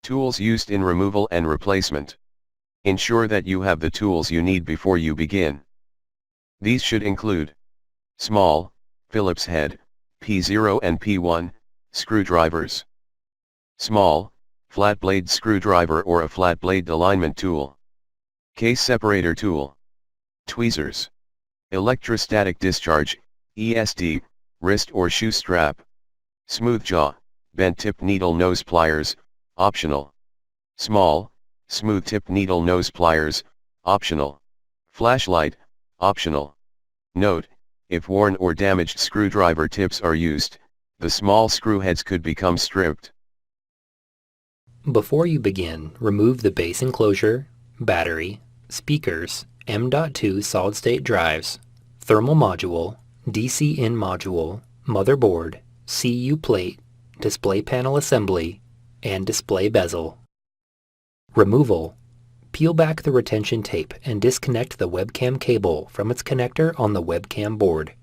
Tools used in removal and replacement. Ensure that you have the tools you need before you begin. These should include small, Phillips head, P0 and P1, screwdrivers. Small, flat blade screwdriver or a flat blade alignment tool. Case separator tool. Tweezers. Electrostatic discharge, ESD, wrist or shoe strap. Smooth jaw, bent tip needle nose pliers, optional. Small, smooth tip needle nose pliers, optional. Flashlight, optional. Note, if worn or damaged screwdriver tips are used, the small screw heads could become stripped. Before you begin, remove the base enclosure, battery, speakers, M.2 solid-state drives, thermal module, DC-in module, motherboard, CU plate, display panel assembly, and display bezel. Removal. Peel back the retention tape and disconnect the webcam cable from its connector on the webcam board.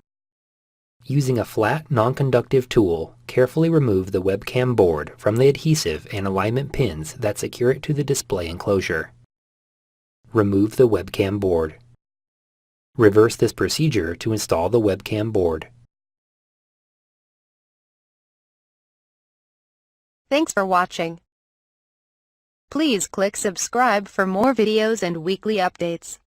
Using a flat, non-conductive tool, carefully remove the webcam board from the adhesive and alignment pins that secure it to the display enclosure. Remove the webcam board. Reverse this procedure to install the webcam board. Thanks for watching. Please click subscribe for more videos and weekly updates.